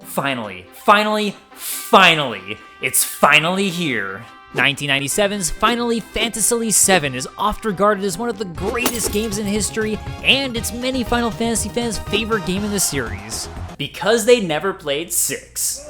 Finally, it's finally here. 1997's Final Fantasy VII is oft regarded as one of the greatest games in history, and it's many Final Fantasy fans' favorite game in the series. Because they never played 6.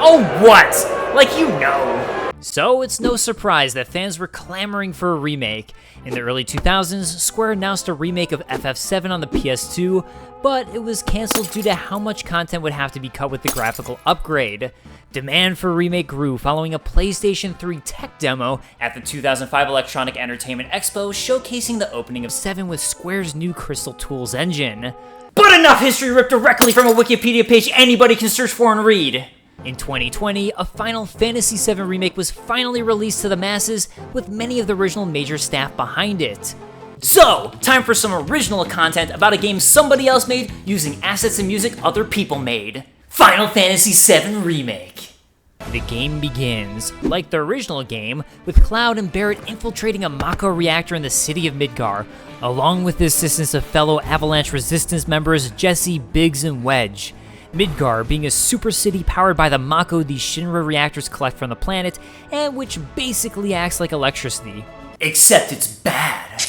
Oh, what? Like you know. So it's no surprise that fans were clamoring for a remake. In the early 2000s, Square announced a remake of FF7 on the PS2, but it was cancelled due to how much content would have to be cut with the graphical upgrade. Demand for a remake grew following a PlayStation 3 tech demo at the 2005 Electronic Entertainment Expo showcasing the opening of 7 with Square's new Crystal Tools engine. But enough history ripped directly from a Wikipedia page anybody can search for and read! In 2020, a Final Fantasy VII Remake was finally released to the masses, with many of the original major staff behind it. So, time for some original content about a game somebody else made using assets and music other people made. Final Fantasy VII Remake. The game begins, like the original game, with Cloud and Barret infiltrating a Mako reactor in the city of Midgar, along with the assistance of fellow Avalanche Resistance members Jesse, Biggs, and Wedge. Midgar being a super city powered by the Mako these Shinra reactors collect from the planet, and which basically acts like electricity. Except it's bad.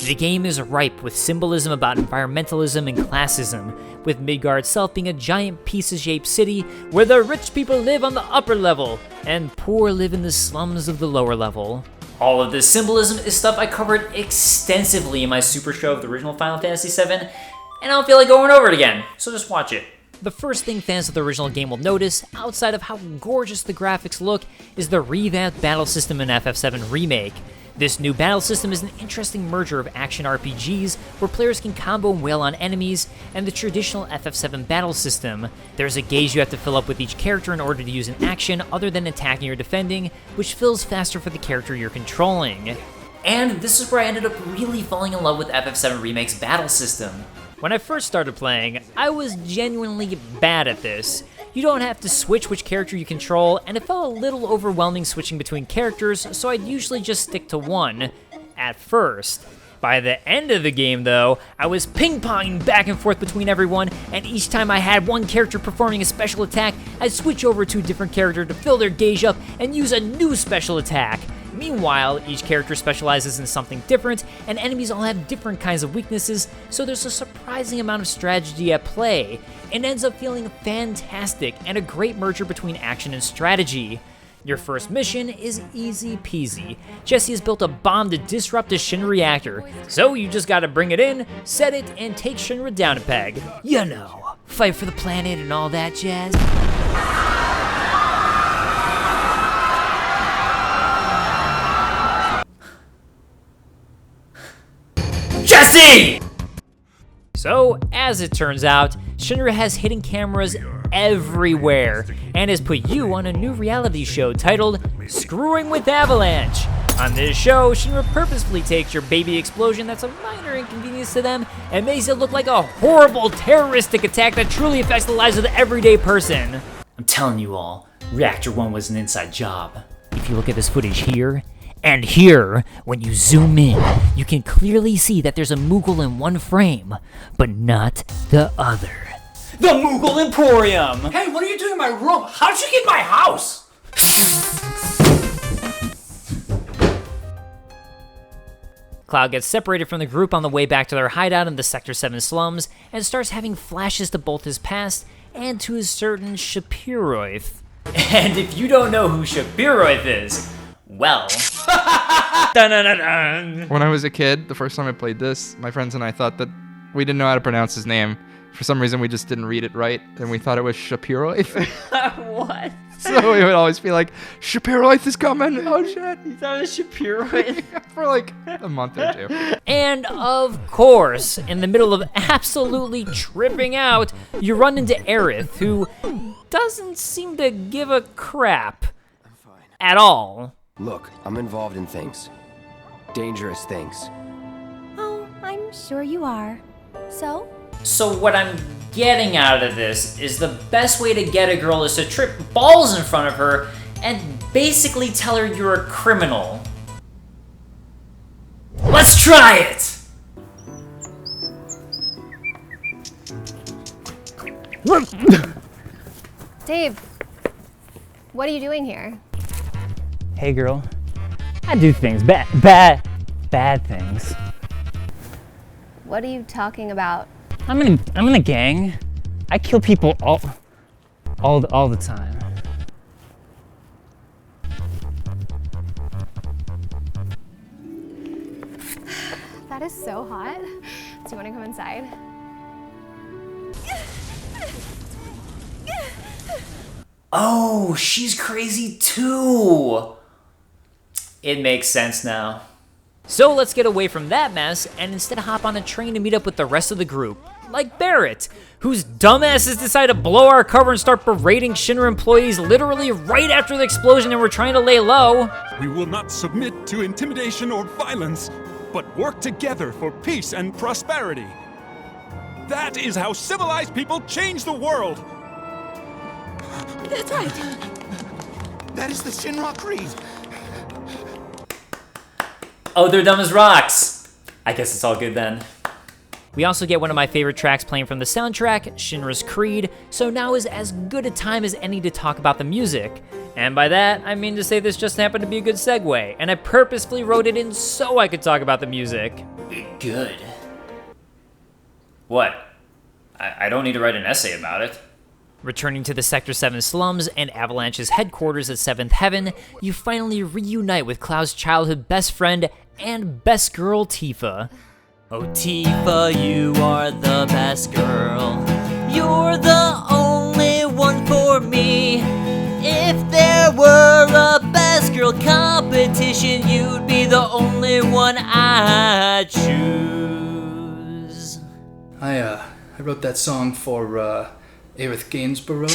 The game is ripe with symbolism about environmentalism and classism, with Midgar itself being a giant pizza-shaped city where the rich people live on the upper level, and poor live in the slums of the lower level. All of this symbolism is stuff I covered extensively in my super show of the original Final Fantasy VII, and I don't feel like going over it again, so just watch it. The first thing fans of the original game will notice, outside of how gorgeous the graphics look, is the revamped battle system in FF7 Remake. This new battle system is an interesting merger of action RPGs, where players can combo and wail on enemies, and the traditional FF7 battle system. There's a gauge you have to fill up with each character in order to use an action other than attacking or defending, which fills faster for the character you're controlling. And this is where I ended up really falling in love with FF7 Remake's battle system. When I first started playing, I was genuinely bad at this. You don't have to switch which character you control, and it felt a little overwhelming switching between characters, so I'd usually just stick to one, at first. By the end of the game, though, I was ping-ponging back and forth between everyone, and each time I had one character performing a special attack, I'd switch over to a different character to fill their gauge up and use a new special attack. Meanwhile, each character specializes in something different, and enemies all have different kinds of weaknesses, so there's a surprising amount of strategy at play. It ends up feeling fantastic, and a great merger between action and strategy. Your first mission is easy peasy. Jesse has built a bomb to disrupt a Shinra reactor, so you just gotta bring it in, set it, and take Shinra down a peg. You know, fight for the planet and all that jazz. Jesse! So, as it turns out, Shinra has hidden cameras everywhere, and has put you on a new reality show titled Screwing with Avalanche. On this show, Shinra purposefully takes your baby explosion that's a minor inconvenience to them and makes it look like a horrible terroristic attack that truly affects the lives of the everyday person. I'm telling you all, Reactor 1 was an inside job. If you look at this footage here, and here, when you zoom in, you can clearly see that there's a Moogle in one frame, but not the other. The Moogle Emporium! Hey, what are you doing in my room? How'd you get in my house? Cloud gets separated from the group on the way back to their hideout in the Sector 7 slums, and starts having flashes to both his past and to his certain Shapiroith. And if you don't know who Shapiroith is, well... Dun-dun-dun-dun. When I was a kid, the first time I played this, my friends and I thought that we didn't know how to pronounce his name. For some reason, we just didn't read it right, and we thought it was Shapiroith. What? So we would always be like, Shapiroith is coming! Oh shit! You thought it was Shapiroith? For like a month or two. And of course, in the middle of absolutely tripping out, you run into Aerith, who doesn't seem to give a crap. At all. Look, I'm involved in things. Dangerous things. Oh, I'm sure you are. So? So what I'm getting out of this is the best way to get a girl is to trip balls in front of her and basically tell her you're a criminal. Let's try it! Dave, what are you doing here? Hey girl, I do things, bad things. What are you talking about? I'm in a gang. I kill people all the time. That is so hot. Do you want to come inside? Oh, she's crazy too. It makes sense now. So let's get away from that mess and instead hop on a train to meet up with the rest of the group. Like Barrett, whose dumbasses decide to blow our cover and start berating Shinra employees literally right after the explosion and we're trying to lay low. We will not submit to intimidation or violence, but work together for peace and prosperity. That is how civilized people change the world. That's right. That is the Shinra Creed. Oh, they're dumb as rocks. I guess it's all good then. We also get one of my favorite tracks playing from the soundtrack, Shinra's Creed, so now is as good a time as any to talk about the music. And by that, I mean to say this just happened to be a good segue, and I purposefully wrote it in so I could talk about the music. Good. What? I don't need to write an essay about it. Returning to the Sector 7 slums and Avalanche's headquarters at 7th Heaven, you finally reunite with Cloud's childhood best friend and best girl, Tifa. Oh, Tifa, you are the best girl. You're the only one for me. If there were a best girl competition, you'd be the only one I'd choose. I wrote that song for, Aerith Gainsborough.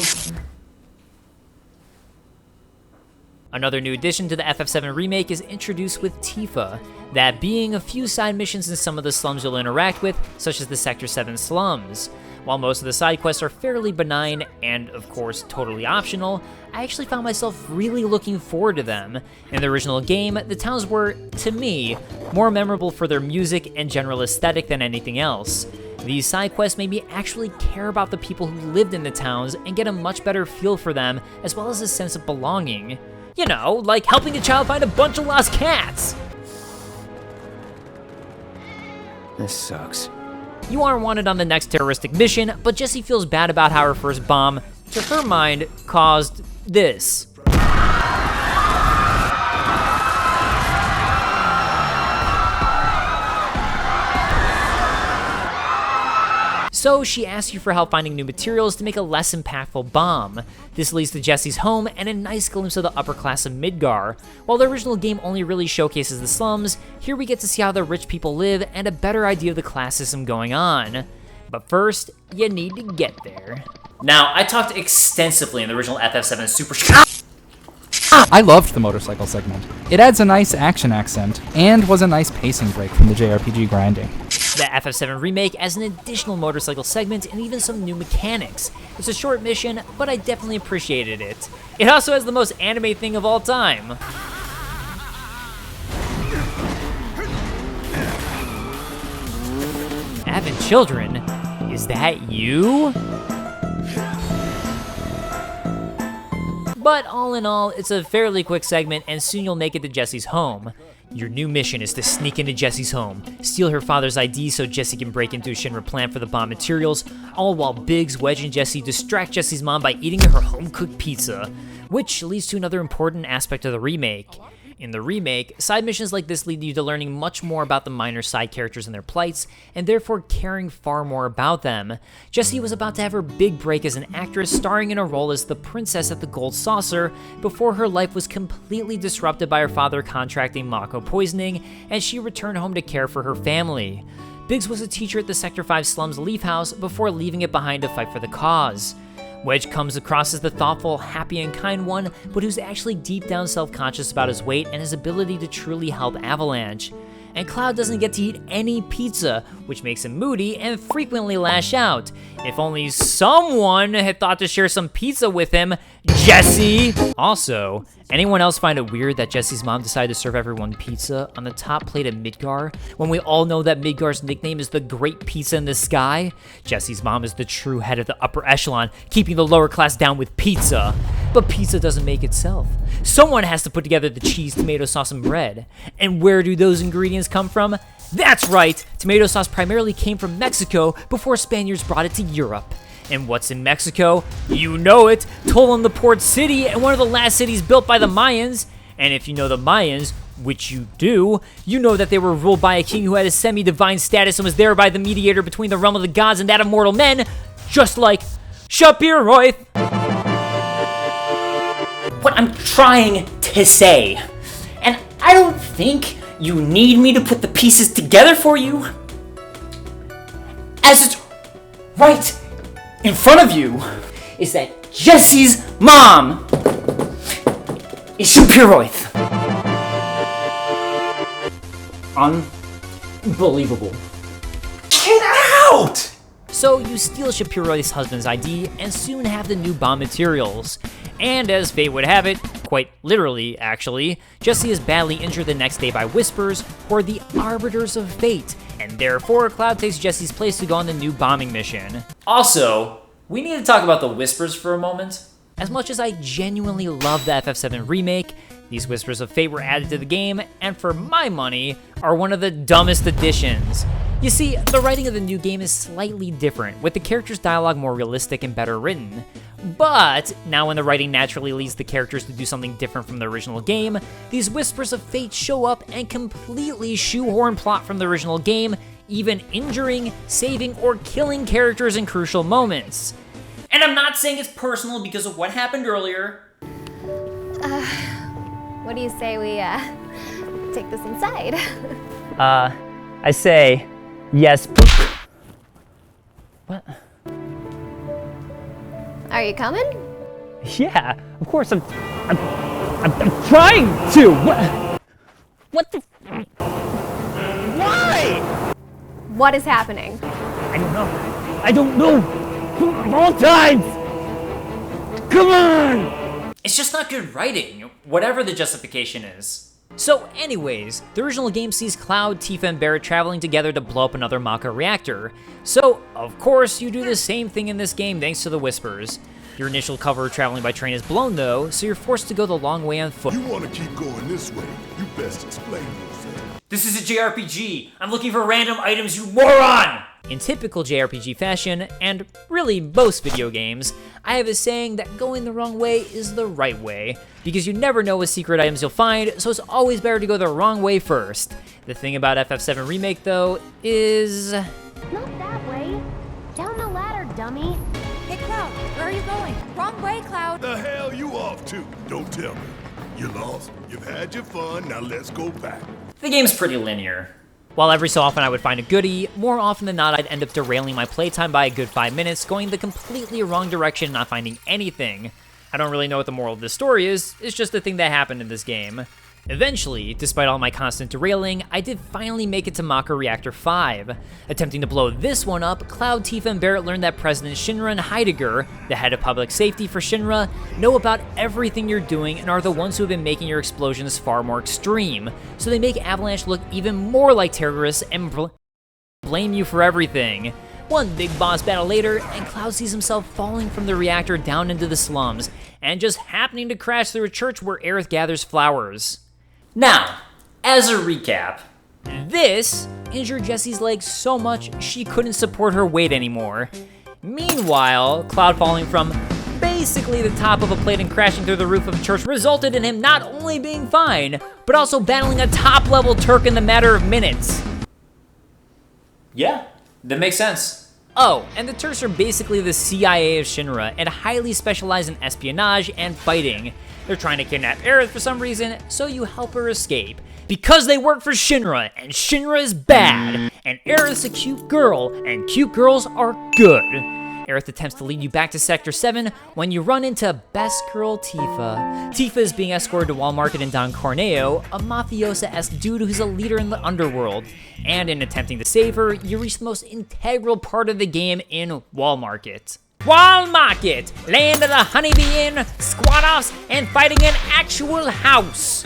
Another new addition to the FF7 remake is introduced with Tifa, that being a few side missions in some of the slums you'll interact with, such as the Sector 7 slums. While most of the side quests are fairly benign and, of course, totally optional, I actually found myself really looking forward to them. In the original game, the towns were, to me, more memorable for their music and general aesthetic than anything else. These side quests made me actually care about the people who lived in the towns and get a much better feel for them, as well as a sense of belonging. You know, like helping a child find a bunch of lost cats! This sucks. You are wanted on the next terroristic mission, but Jessie feels bad about how her first bomb, to her mind, caused this. So she asks you for help finding new materials to make a less impactful bomb. This leads to Jessie's home and a nice glimpse of the upper class of Midgar. While the original game only really showcases the slums, here we get to see how the rich people live and a better idea of the class system going on. But first, you need to get there. Now, I talked extensively in the original FF7 Super... I loved the motorcycle segment. It adds a nice action accent, and was a nice pacing break from the JRPG grinding. The FF7 remake adds an additional motorcycle segment and even some new mechanics. It's a short mission, but I definitely appreciated it. It also has the most anime thing of all time. Having children? Is that you? But all in all, it's a fairly quick segment and soon you'll make it to Jessie's home. Your new mission is to sneak into Jessie's home, steal her father's ID so Jessie can break into a Shinra plant for the bomb materials, all while Biggs, Wedge, and Jessie distract Jessie's mom by eating her home-cooked pizza, which leads to another important aspect of the remake. In the remake, side missions like this lead you to learning much more about the minor side characters and their plights, and therefore caring far more about them. Jessie was about to have her big break as an actress, starring in a role as the princess at the Gold Saucer, before her life was completely disrupted by her father contracting Mako poisoning, and she returned home to care for her family. Biggs was a teacher at the Sector 5 slums Leaf House before leaving it behind to fight for the cause. Wedge comes across as the thoughtful, happy, and kind one, but who's actually deep down self-conscious about his weight and his ability to truly help Avalanche. And Cloud doesn't get to eat any pizza, which makes him moody and frequently lash out. If only someone had thought to share some pizza with him, Jesse! Also, anyone else find it weird that Jesse's mom decided to serve everyone pizza on the top plate of Midgar, when we all know that Midgar's nickname is the Great Pizza in the Sky? Jesse's mom is the true head of the upper echelon, keeping the lower class down with pizza. But pizza doesn't make itself. Someone has to put together the cheese, tomato sauce, and bread. And where do those ingredients come from? That's right! Tomato sauce primarily came from Mexico before Spaniards brought it to Europe. And what's in Mexico? You know it! Tolon, the port city, and one of the last cities built by the Mayans. And if you know the Mayans, which you do, you know that they were ruled by a king who had a semi-divine status and was thereby the mediator between the realm of the gods and that of mortal men, just like Shapiroith. What I'm trying to say. And I don't think you need me to put the pieces together for you. As it's right in front of you, is that Jesse's mom is Shapiroith. Unbelievable. Get out! So you steal Shapiroith's husband's ID and soon have the new bomb materials. And as fate would have it, quite literally actually, Jesse is badly injured the next day by Whispers, who are the arbiters of fate, and therefore Cloud takes Jesse's place to go on the new bombing mission. Also, we need to talk about the Whispers for a moment. As much as I genuinely love the FF7 remake, these Whispers of Fate were added to the game, and for my money, are one of the dumbest additions. You see, the writing of the new game is slightly different, with the characters' dialogue more realistic and better written. But now when the writing naturally leads the characters to do something different from the original game, these Whispers of Fate show up and completely shoehorn plot from the original game, even injuring, saving, or killing characters in crucial moments. And I'm not saying it's personal because of what happened earlier. What do you say we, take this inside? I say, yes. What? Are you coming? Yeah, of course I'm trying to! What the? Why? What is happening? I don't know! Of all times! Come on! It's just not good writing, whatever the justification is. So anyways, the original game sees Cloud, Tifa, and Barret traveling together to blow up another Maka reactor. So, of course, you do the same thing in this game thanks to the Whispers. Your initial cover traveling by train is blown though, so you're forced to go the long way on foot. You want to keep going this way, you best explain yourself. This is a JRPG. I'm looking for random items, you moron! In typical JRPG fashion, and really most video games, I have a saying that going the wrong way is the right way, because you never know what secret items you'll find, so it's always better to go the wrong way first. The thing about FF7 Remake though is... Not that way. Down the ladder, dummy. Hey, Cloud, where are you going? Wrong way, Cloud. The hell you off to? Don't tell me. You lost. You've had your fun. Now let's go back. The game's pretty linear. While every so often I would find a goodie, more often than not I'd end up derailing my playtime by a good 5 minutes, going the completely wrong direction and not finding anything. I don't really know what the moral of this story is, it's just a thing that happened in this game. Eventually, despite all my constant derailing, I did finally make it to Maka Reactor 5. Attempting to blow this one up, Cloud, Tifa, and Barret learned that President Shinra and Heidegger, the head of public safety for Shinra, know about everything you're doing and are the ones who have been making your explosions far more extreme, so they make Avalanche look even more like terrorists and blame you for everything. One big boss battle later, and Cloud sees himself falling from the reactor down into the slums, and just happening to crash through a church where Aerith gathers flowers. Now, as a recap, this injured Jessie's leg so much she couldn't support her weight anymore. Meanwhile, Cloud falling from basically the top of a plate and crashing through the roof of a church resulted in him not only being fine, but also battling a top-level Turk in the matter of minutes. yeah, that makes sense. Oh, and the Turks are basically the CIA of Shinra and highly specialize in espionage and fighting. They're trying to kidnap Aerith for some reason, so you help her escape. Because they work for Shinra, and Shinra is bad, and Aerith's a cute girl, and cute girls are good. Aerith attempts to lead you back to Sector 7 when you run into Best Girl Tifa. Tifa is being escorted to Wall Market in Don Corneo, a mafiosa-esque dude who's a leader in the underworld. And in attempting to save her, you reach the most integral part of the game in Wall Market. Wall Market! Land of the Honeybee Inn, squat-offs, and fighting an actual house!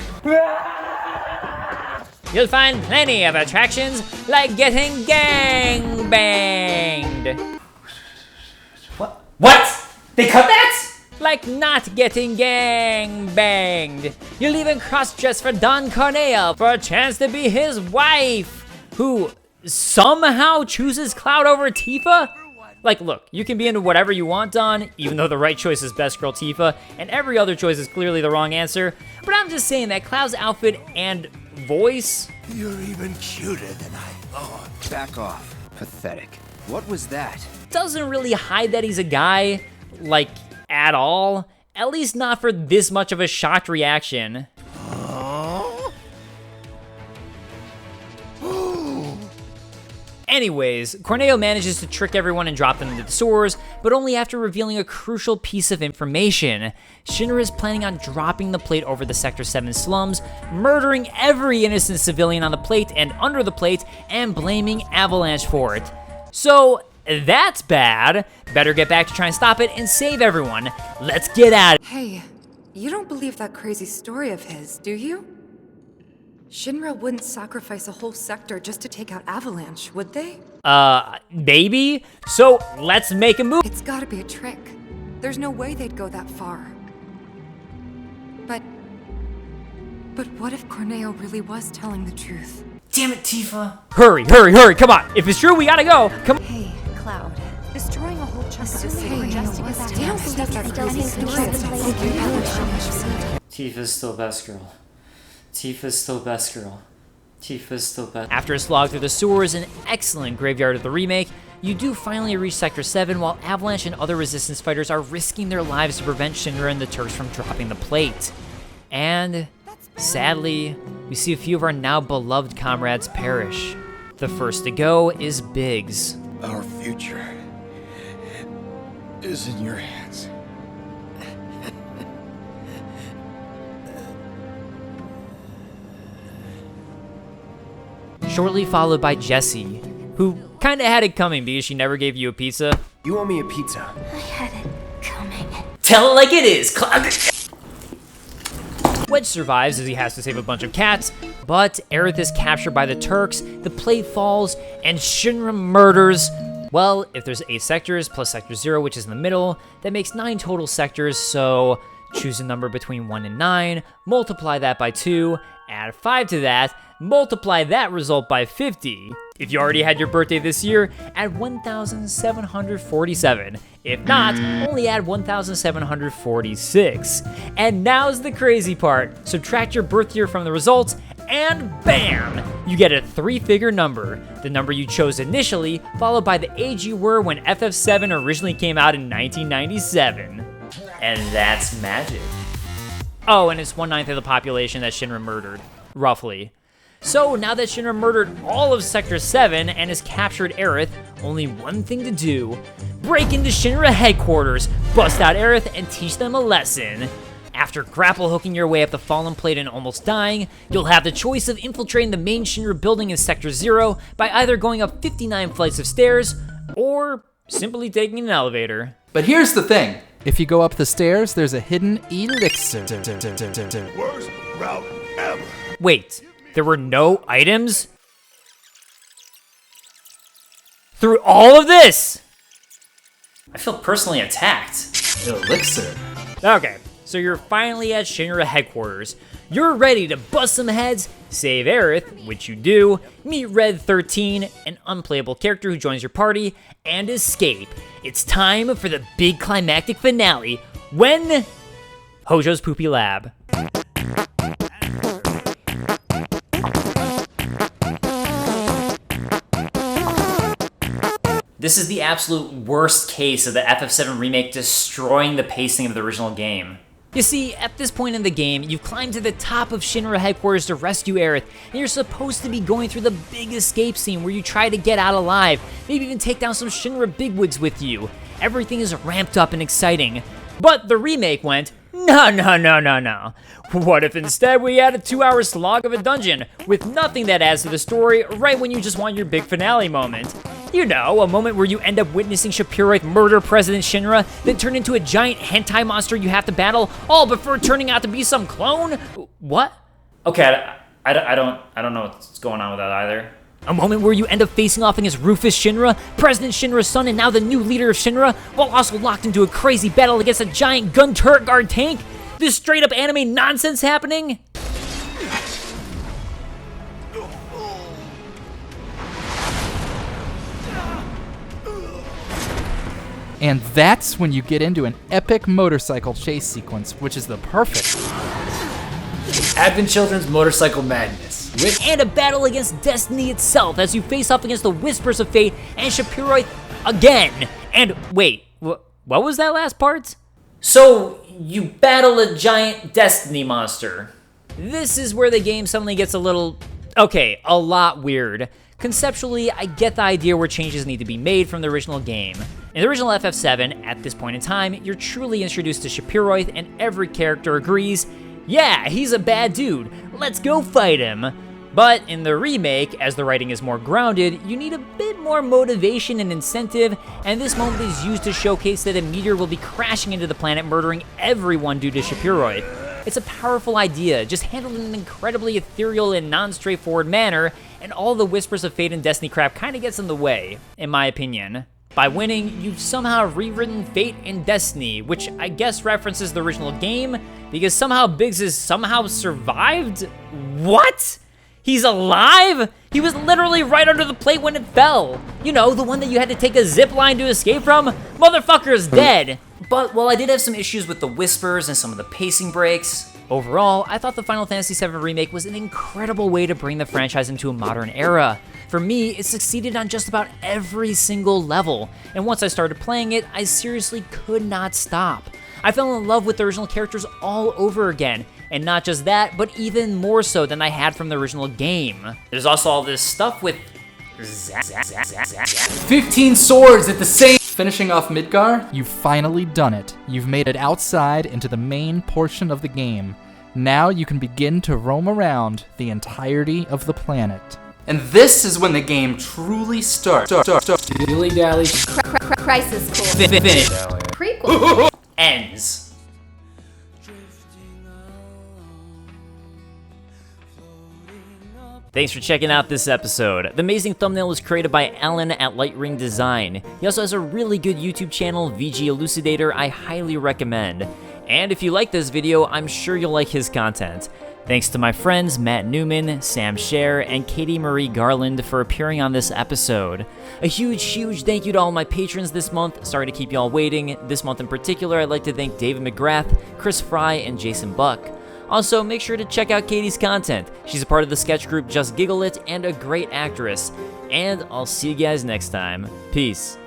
You'll find plenty of attractions, like getting gang-banged. What? They cut that? Like not getting gang-banged. You'll even cross-dress for Don Corneo for a chance to be his wife, who somehow chooses Cloud over Tifa? Like, look, you can be into whatever you want, Don, even though the right choice is Best Girl Tifa, and every other choice is clearly the wrong answer. But I'm just saying that Cloud's outfit and voice... You're even cuter than I thought. Back off. Pathetic. What was that? doesn't really hide that he's a guy, like, at all. At least not for this much of a shocked reaction. Anyways, Corneo manages to trick everyone and drop them into the sewers, but only after revealing a crucial piece of information. Shinra is planning on dropping the plate over the Sector 7 slums, murdering every innocent civilian on the plate and under the plate, and blaming Avalanche for it. So, that's bad. Better get back to try and stop it and save everyone. Let's get at it. Hey, you don't believe that crazy story of his, do you? Shinra wouldn't sacrifice a whole sector just to take out Avalanche, would they? Maybe? So, let's make a move. It's gotta be a trick. There's no way they'd go that far. But what if Corneo really was telling the truth? Damn it, Tifa. Hurry, hurry, hurry, come on. If it's true, we gotta go. Come on. Hey, Cloud. Destroying a whole chunk of the city Hey, just to you get back don't to believe that crazy story of Tifa's still best girl. Tifa's still best girl. Tifa's still best. After a slog through the sewers and excellent graveyard of the remake, you do finally reach Sector 7 while Avalanche and other resistance fighters are risking their lives to prevent Shinra and the Turks from dropping the plate. And, sadly, we see a few of our now beloved comrades perish. The first to go is Biggs. Our future is in your hands. Shortly followed by Jessie, who kinda had it coming because she never gave you a pizza. You owe me a pizza. I had it coming. Tell it like it is, Cloud. Wedge survives as he has to save a bunch of cats, but Aerith is captured by the Turks, the plate falls, and Shinra murders. Well, if there's 8 sectors plus Sector 0, which is in the middle, that makes 9 total sectors, so choose a number between 1 and 9, multiply that by 2, add 5 to that, multiply that result by 50. If you already had your birthday this year, add 1,747. If not, only add 1,746. And now's the crazy part. Subtract your birth year from the results, and bam! You get a 3-figure number. The number you chose initially, followed by the age you were when FF7 originally came out in 1997. And that's magic. Oh, and it's 1/9 of the population that Shinra murdered, roughly. So now that Shinra murdered all of Sector 7 and has captured Aerith, only one thing to do: break into Shinra headquarters, bust out Aerith, and teach them a lesson. After grapple hooking your way up the fallen plate and almost dying, you'll have the choice of infiltrating the main Shinra building in Sector 0 by either going up 59 flights of stairs, or simply taking an elevator. But here's the thing. If you go up the stairs, there's a hidden elixir. Worst route ever. Wait, there were no items? Through all of this? I feel personally attacked. Elixir. Okay, so you're finally at Shinra headquarters. You're ready to bust some heads, save Aerith, which you do, meet Red 13, an unplayable character who joins your party, and escape. It's time for the big climactic finale, when Hojo's Poopy Lab. This is the absolute worst case of the FF7 remake destroying the pacing of the original game. You see, at this point in the game, you've climbed to the top of Shinra headquarters to rescue Aerith, and you're supposed to be going through the big escape scene where you try to get out alive, maybe even take down some Shinra bigwigs with you. everything is ramped up and exciting. But the remake went, no. What if instead we had a 2-hour slog of a dungeon with nothing that adds to the story right when you just want your big finale moment? You know, a moment where you end up witnessing Shapiroth murder President Shinra, then turn into a giant hentai monster you have to battle, all before turning out to be some clone? What? Okay, I don't know what's going on with that either. A moment where you end up facing off against Rufus Shinra, President Shinra's son and now the new leader of Shinra, while also locked into a crazy battle against a giant gun turret guard tank? This straight up anime nonsense happening? And that's when you get into an epic motorcycle chase sequence, which is the perfect Advent Children's Motorcycle Madness. And a battle against Destiny itself as you face off against the Whispers of Fate and Shapiroth again. And wait, what was that last part? So, you battle a giant Destiny monster. This is where the game suddenly gets a lot weird. Conceptually, I get the idea where changes need to be made from the original game. In the original FF7, at this point in time, you're truly introduced to Shapiroth and every character agrees, yeah, he's a bad dude, let's go fight him. But in the remake, as the writing is more grounded, you need a bit more motivation and incentive, and this moment is used to showcase that a meteor will be crashing into the planet, murdering everyone due to Shapiroth. It's a powerful idea, just handled in an incredibly ethereal and non-straightforward manner, and all the Whispers of Fate and Destiny crap kinda gets in the way, in my opinion. By winning, you've somehow rewritten Fate and Destiny, which I guess references the original game, because somehow Biggs has somehow survived? What? He's alive? He was literally right under the plate when it fell. You know, the one that you had to take a zip line to escape from? Motherfucker's dead. But while I did have some issues with the Whispers and some of the pacing breaks, overall, I thought the Final Fantasy VII Remake was an incredible way to bring the franchise into a modern era. For me, it succeeded on just about every single level, and once I started playing it, I seriously could not stop. I fell in love with the original characters all over again, and not just that, but even more so than I had from the original game. There's also all this stuff with 15 swords at the same... Finishing off Midgar? You've finally done it. You've made it outside into the main portion of the game. Now you can begin to roam around the entirety of the planet. And this is when the game truly starts. Dilly-dally Crisis core. finish Prequel. ends. Thanks for checking out this episode. The amazing thumbnail was created by Alan at Lightring Design. He also has a really good YouTube channel, VG Elucidator, I highly recommend. And if you like this video, I'm sure you'll like his content. Thanks to my friends Matt Newman, Sam Sher, and Katie Marie Garland for appearing on this episode. A huge thank you to all my patrons this month. Sorry to keep y'all waiting. This month in particular, I'd like to thank David McGrath, Chris Fry, and Jason Buck. Also, make sure to check out Katie's content. She's a part of the sketch group Just Giggle It and a great actress. And I'll see you guys next time. Peace.